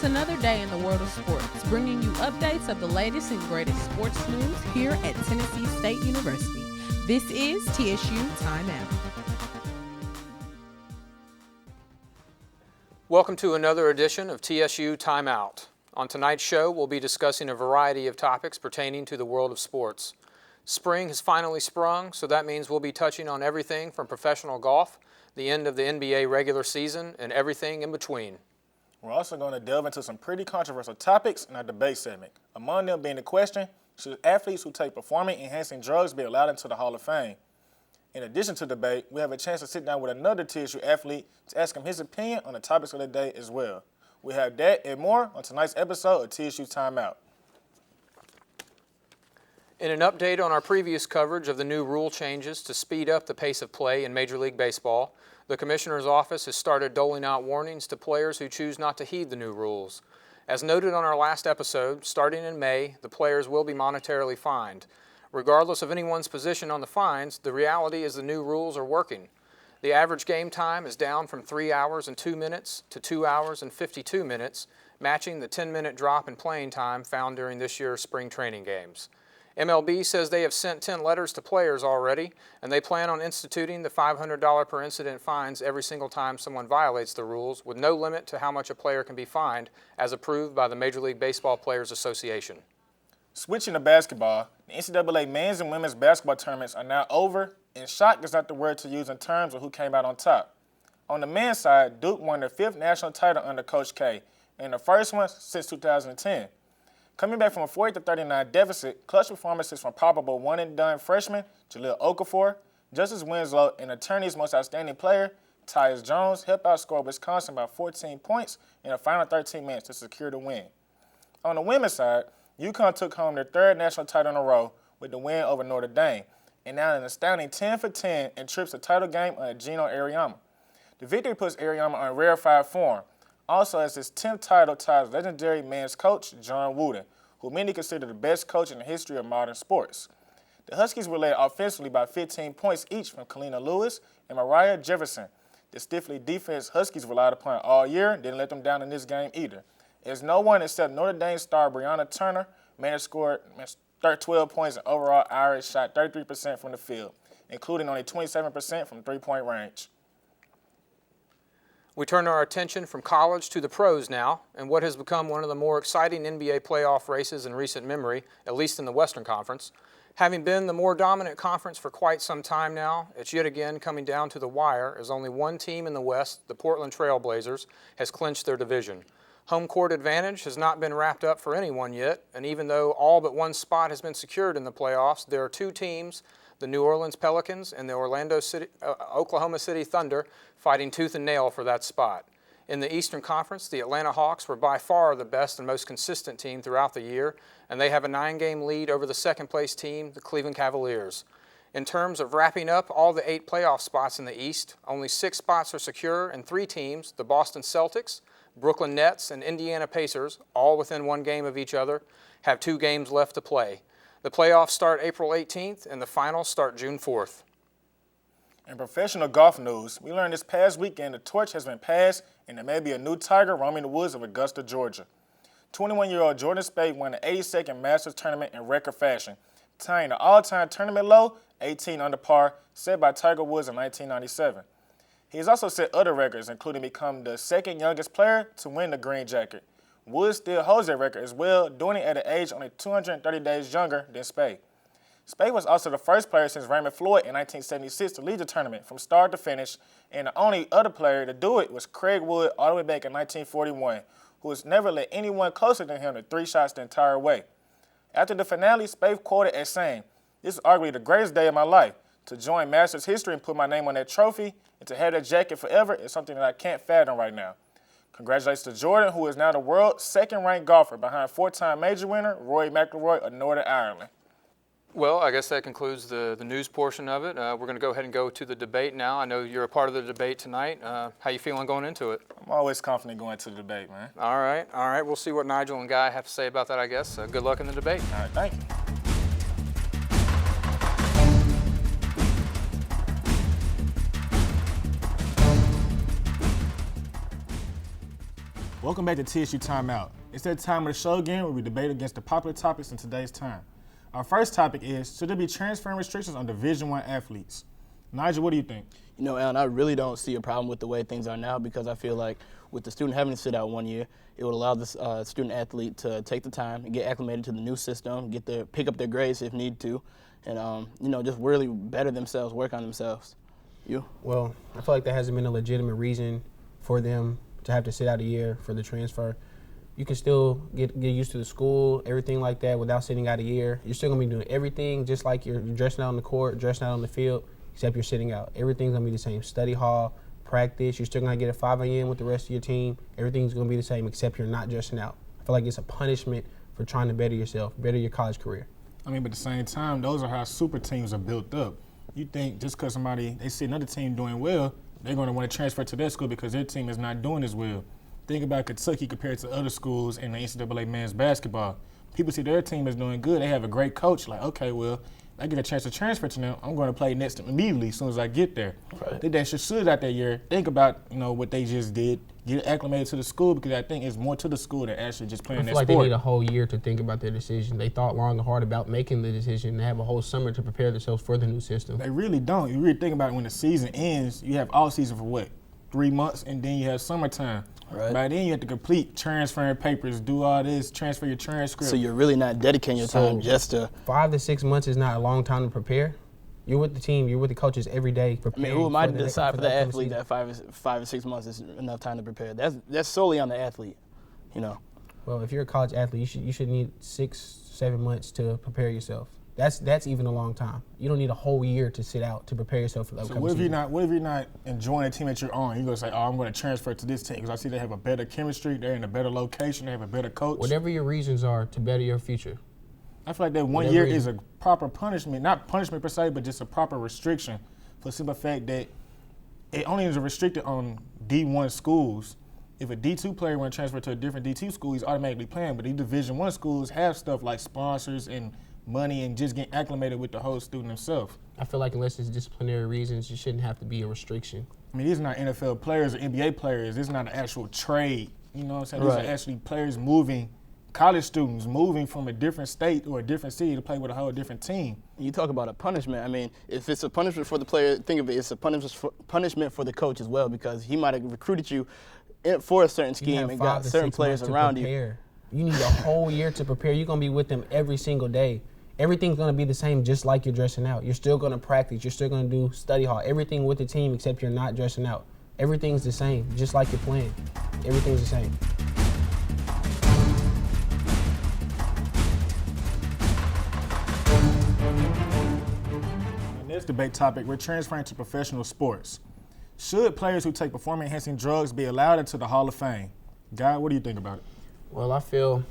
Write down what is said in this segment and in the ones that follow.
It's another day in the world of sports, bringing you updates of the latest and greatest sports news here at Tennessee State University. This is TSU Timeout. Welcome to another edition of TSU Timeout. On tonight's show, we'll be discussing a variety of topics pertaining to the world of sports. Spring has finally sprung, so that means we'll be touching on everything from professional golf, the end of the NBA regular season, and everything in between. We're also going to delve into some pretty controversial topics in our debate segment. Among them being the question, should athletes who take performance-enhancing drugs be allowed into the Hall of Fame? In addition to debate, we have a chance to sit down with another TSU athlete to ask him his opinion on the topics of the day as well. We have that and more on tonight's episode of TSU Timeout. In an update on our previous coverage of the new rule changes to speed up the pace of play in Major League Baseball, the Commissioner's Office has started doling out warnings to players who choose not to heed the new rules. As noted on our last episode, starting in May, the players will be monetarily fined. Regardless of anyone's position on the fines, the reality is the new rules are working. The average game time is down from 3 hours and 2 minutes to 2 hours and 52 minutes, matching the 10-minute drop in playing time found during this year's spring training games. MLB says they have sent 10 letters to players already, and they plan on instituting the $500 per incident fines every single time someone violates the rules, with no limit to how much a player can be fined, as approved by the Major League Baseball Players Association. Switching to basketball, the NCAA men's and women's basketball tournaments are now over, and shock is not the word to use in terms of who came out on top. On the men's side, Duke won their 5th national title under Coach K, and the first one since 2010. Coming back from a 40-39 deficit, clutch performances from probable one-and-done freshman Jaleel Okafor, Justice Winslow, and attorney's most outstanding player, Tyus Jones, helped outscore Wisconsin by 14 points in the final 13 minutes to secure the win. On the women's side, UConn took home their 3rd national title in a row with the win over Notre Dame, and now an astounding 10-for-10 in trips to title game under Gino Auriemma. The victory puts Auriemma on rarefied form. Also, as his 10th title ties legendary men's coach John Wooden, who many consider the best coach in the history of modern sports. The Huskies were led offensively by 15 points each from Kalina Lewis and Mariah Jefferson. The stiffly defense Huskies relied upon all year didn't let them down in this game either, as no one except Notre Dame star Brianna Turner managed to score 12 points and overall Irish shot 33% from the field, including only 27% from three-point range. We turn our attention from college to the pros now, and what has become one of the more exciting NBA playoff races in recent memory, at least in the Western Conference. Having been the more dominant conference for quite some time now, it's yet again coming down to the wire as only one team in the West, the Portland Trail Blazers, has clinched their division. Home court advantage has not been wrapped up for anyone yet, and even though all but one spot has been secured in the playoffs, there are two teams, the New Orleans Pelicans and the Oklahoma City Thunder, fighting tooth and nail for that spot. In the Eastern Conference, the Atlanta Hawks were by far the best and most consistent team throughout the year, and they have a 9-game lead over the second-place team, the Cleveland Cavaliers. In terms of wrapping up all the 8 playoff spots in the East, only 6 spots are secure, and 3 teams, the Boston Celtics, Brooklyn Nets, and Indiana Pacers, all within 1 game of each other, have 2 games left to play. The playoffs start April 18th, and the finals start June 4th. In professional golf news, we learned this past weekend the torch has been passed and there may be a new tiger roaming the woods of Augusta, Georgia. 21-year-old Jordan Spieth won the 82nd Masters tournament in record fashion, tying the all-time tournament low, 18 under par, set by Tiger Woods in 1997. He has also set other records, including becoming the 2nd youngest player to win the green jacket. Woods still holds that record as well, doing it at an age only 230 days younger than Spieth. Spieth was also the first player since Raymond Floyd in 1976 to lead the tournament from start to finish, and the only other player to do it was Craig Wood all the way back in 1941, who has never let anyone closer than him to 3 shots the entire way. After the finale, Spieth quoted as saying, "This is arguably the greatest day of my life. To join Masters history and put my name on that trophy and to have that jacket forever is something that I can't fathom right now." Congratulations to Jordan, who is now the world's 2nd-ranked golfer behind 4-time major winner Rory McIlroy of Northern Ireland. Well, I guess that concludes the news portion of it. We're going to go ahead and go to the debate now. I know you're a part of the debate tonight. How you feeling going into it? I'm always confident going to the debate, man. All right. We'll see what Nigel and Guy have to say about that, I guess. Good luck in the debate. All right, thank you. Welcome back to TSU Timeout. It's that time of the show again where we debate against the popular topics in today's time. Our first topic is, should there be transfer restrictions on Division I athletes? Nigel, what do you think? You know, Alan, I really don't see a problem with the way things are now because I feel like with the student having to sit out 1 year, it would allow the student athlete to take the time and get acclimated to the new system, pick up their grades if need to, and just really better themselves, work on themselves. You? Well, I feel like there hasn't been a legitimate reason for them to have to sit out a year for the transfer. You can still get used to the school, everything like that without sitting out a year. You're still going to be doing everything just like you're dressing out on the court, dressing out on the field, except you're sitting out. Everything's going to be the same. Study hall, practice, you're still going to get a 5 a.m. with the rest of your team. Everything's going to be the same except you're not dressing out. I feel like it's a punishment for trying to better yourself, better your college career. I mean, but at the same time, those are how super teams are built up. You think just because they see another team doing well, they're going to want to transfer to their school because their team is not doing as well. Think about Kentucky compared to other schools in the NCAA men's basketball. People see their team is doing good. They have a great coach. Like, okay, well, I get a chance to transfer to them. I'm going to play next to them immediately as soon as I get there. Right. They should out that year. Think about what they just did. Get acclimated to the school because I think it's more to the school than actually just playing that sport. I feel like they need a whole year to think about their decision. They thought long and hard about making the decision. They have a whole summer to prepare themselves for the new system. They really don't. You really think about it, when the season ends, you have all season for what? 3 months, and then you have summertime. Right. By then you have to complete transferring papers, do all this, transfer your transcript. So you're really not dedicating your time just to. 5 to 6 months is not a long time to prepare. You're with the team, you're with the coaches every day. I mean, who am I to decide for the athlete that 5 or 6 months is enough time to prepare? That's solely on the athlete, Well, if you're a college athlete, you should need 6-7 months to prepare yourself. That's even a long time. You don't need a whole year to sit out to prepare yourself for the upcoming season. What if you're not enjoying the team that you're on? You're going to say, I'm going to transfer to this team because I see they have a better chemistry, they're in a better location, they have a better coach. Whatever your reasons are to better your future. I feel like that 1 year is a proper punishment, not punishment per se, but just a proper restriction for the simple fact that it only is restricted on D1 schools. If a D2 player want to transfer to a different D2 school, he's automatically playing. But these Division I schools have stuff like sponsors and money and just getting acclimated with the whole student himself. I feel like unless it's disciplinary reasons, you shouldn't have to be a restriction. I mean, these are not NFL players or NBA players. This is not an actual trade. You know what I'm saying? Right. These are actually players college students moving from a different state or a different city to play with a whole different team. You talk about a punishment. I mean, if it's a punishment for the player, think of it, it's a punishment for the coach as well because he might have recruited you for a certain scheme and got certain players around you. You need a whole year to prepare. You're going to be with them every single day. Everything's going to be the same just like you're dressing out. You're still going to practice. You're still going to do study hall. Everything with the team except you're not dressing out. Everything's the same, just like you're playing. Everything's the same. In this debate topic, we're transferring to professional sports. Should players who take performance-enhancing drugs be allowed into the Hall of Fame? Guy, what do you think about it? Well, I feel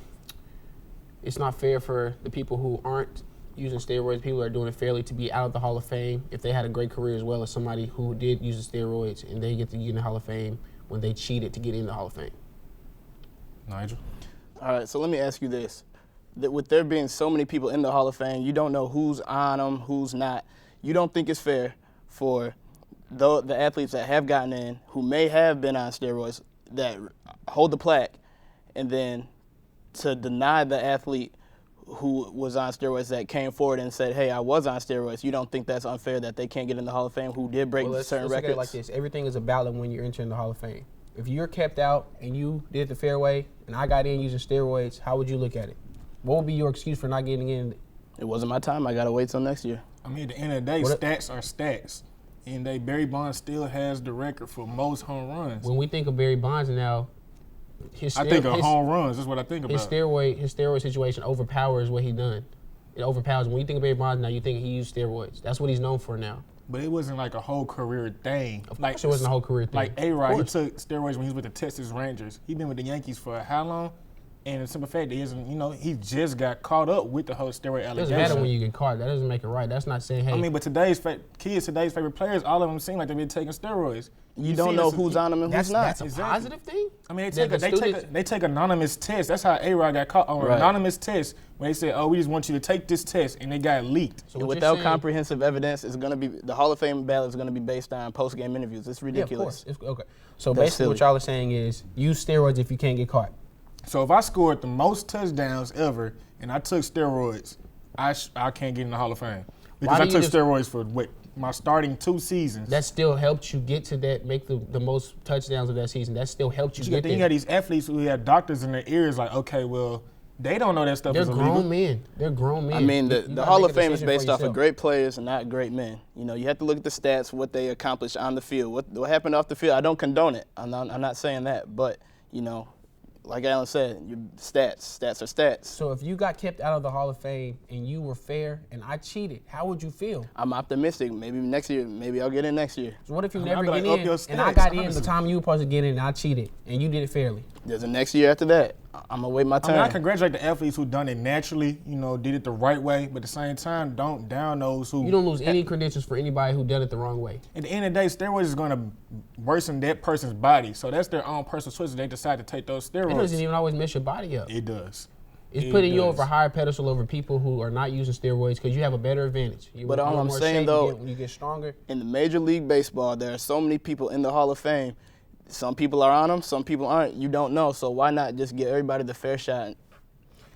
it's not fair for the people who aren't using steroids, people who are doing it fairly, to be out of the Hall of Fame if they had a great career as well as somebody who did use the steroids and they get to get in the Hall of Fame when they cheated to get in the Hall of Fame. Nigel? All right, so let me ask you this. That with there being so many people in the Hall of Fame, you don't know who's on them, who's not. You don't think it's fair for the athletes that have gotten in, who may have been on steroids, that hold the plaque, and then to deny the athlete who was on steroids that came forward and said, hey, I was on steroids. You don't think that's unfair that they can't get in the Hall of Fame who did break certain let's records? Look at it like this. Everything is a ballot when you're entering the Hall of Fame. If you're kept out and you did it the fair way and I got in using steroids, how would you look at it? What would be your excuse for not getting in? It wasn't my time. I got to wait till next year. I mean, at the end of the day, stats are stats. And Barry Bonds still has the record for most home runs. When we think of Barry Bonds now, I think of home runs. That's what I think about. His steroid situation overpowers what he done. It overpowers. When you think of Barry Bonds now, you think he used steroids. That's what he's known for now. But it wasn't like a whole career thing. Of course it wasn't a whole career thing. Like A-Rod, he took steroids when he was with the Texas Rangers. He's been with the Yankees for how long? And the simple fact is, he just got caught up with the whole steroid It allegation. doesn't matter when you get caught. That doesn't make it right. That's not saying, hey. I mean, but today's favorite players, all of them seem like they've been taking steroids. You don't know who's on them and who's not. That's a positive thing? I mean, they take anonymous tests. That's how A-Rod got caught on an anonymous test when they said, "Oh, we just want you to take this test," and they got leaked. So without comprehensive evidence, it's going to be the Hall of Fame ballot is going to be based on post-game interviews. It's ridiculous. Yeah, of course. Okay. So basically, what y'all are saying is use steroids if you can't get caught. So if I scored the most touchdowns ever and I took steroids, I can't get in the Hall of Fame because I took steroids for my starting 2 seasons. That still helped you get to that, make the most touchdowns of that season. That still helped you get there. You got these athletes who have doctors in their ears like, okay, well, they don't know that stuff is illegal. They're grown men. I mean, the Hall of Fame is based off of great players and not great men. You have to look at the stats, what they accomplished on the field. What happened off the field, I don't condone it. I'm not saying that. But, like Alan said, your stats are stats. So if you got kept out of the Hall of Fame and you were fair and I cheated, how would you feel? I'm optimistic. Maybe next year. Maybe I'll get in next year. So what if you never get in and I got in the time you were supposed to get in and I cheated and you did it fairly? There's a next year after that. I'm going to wait my turn. I congratulate the athletes who done it naturally, did it the right way, but at the same time, don't down those who... You don't lose any credentials for anybody who done it the wrong way. At the end of the day, steroids is going to worsen that person's body, so that's their own personal choice if they decide to take those steroids. It doesn't even always mess your body up. It does. It's putting you over a higher pedestal over people who are not using steroids because you have a better advantage. But all I'm saying, though, when you get stronger. In the Major League Baseball, there are so many people in the Hall of Fame. Some people are on them, some people aren't. You don't know, so why not just give everybody the fair shot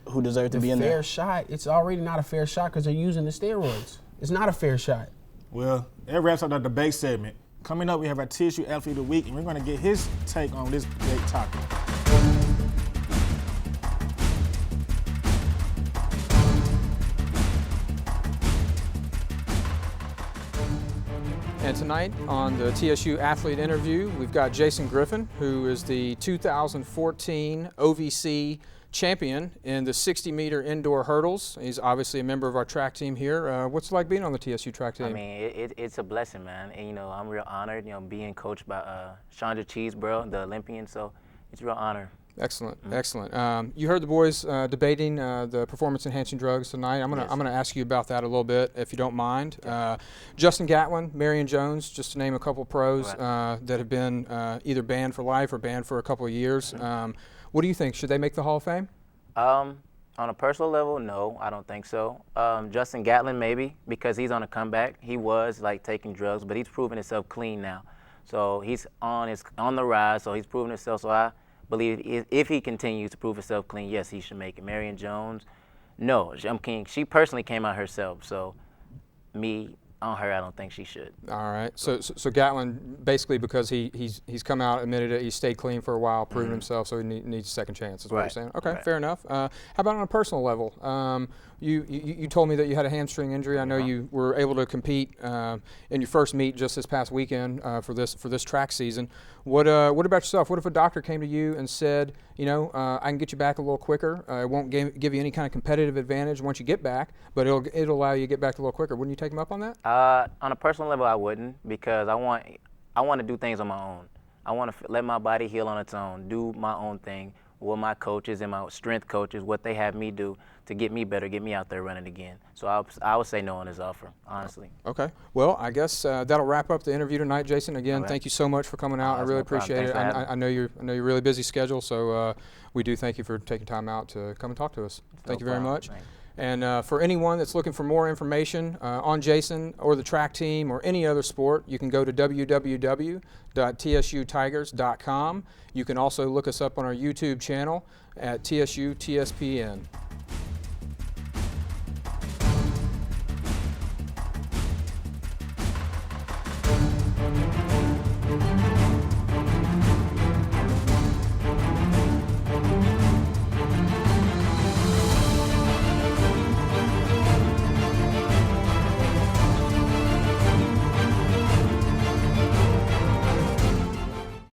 who deserve to be in there? The fair shot? It's already not a fair shot because they're using the steroids. It's not a fair shot. Well, that wraps up the debate segment. Coming up, we have our TSU Athlete of the Week, and we're going to get his take on this big topic. And tonight on the TSU Athlete Interview, we've got Jason Griffin, who is the 2014 OVC champion in the 60-meter indoor hurdles. He's obviously a member of our track team here. What's it like being on the TSU track team? I mean, it's a blessing, man. And, I'm real honored, being coached by Chandra Cheeseborough, the Olympian, so it's a real honor. Excellent, excellent. You heard the boys debating the performance-enhancing drugs tonight. I'm gonna ask you about that a little bit, if you don't mind. Justin Gatlin, Marion Jones, just to name a couple pros that have been either banned for life or banned for a couple of years. What do you think? Should they make the Hall of Fame? On a personal level, no, I don't think so. Justin Gatlin, maybe, because he's on a comeback. He was taking drugs, but he's proven himself clean now. So he's on the rise. So he's proven himself. So I believe if he continues to prove himself clean, yes, he should make it. Marion Jones, no, she personally came out herself, so on her, I don't think she should. All right. So Gatlin, basically because he's come out, admitted it, he stayed clean for a while, proven himself, so he needs a second chance, is what you're saying. Okay, fair enough. How about on a personal level? You told me that you had a hamstring injury. I know you were able to compete in your first meet just this past weekend for this track season. What about yourself? What if a doctor came to you and said, I can get you back a little quicker. It won't give you any kind of competitive advantage once you get back, but it'll allow you to get back a little quicker. Wouldn't you take him up on that? On a personal level, I wouldn't, because I want to do things on my own. I want to let my body heal on its own, do my own thing with my coaches and my strength coaches, what they have me do to get me better, get me out there running again. So I would say no on his offer, honestly. Okay. Well, I guess that'll wrap up the interview tonight, Jason. Again, thank you so much for coming out. I really appreciate it. I know you're really busy schedule, so we do thank you for taking time out to come and talk to us. Thank you very much. And for anyone that's looking for more information on Jason or the track team or any other sport, you can go to www.tsutigers.com. You can also look us up on our YouTube channel at TSU TSPN.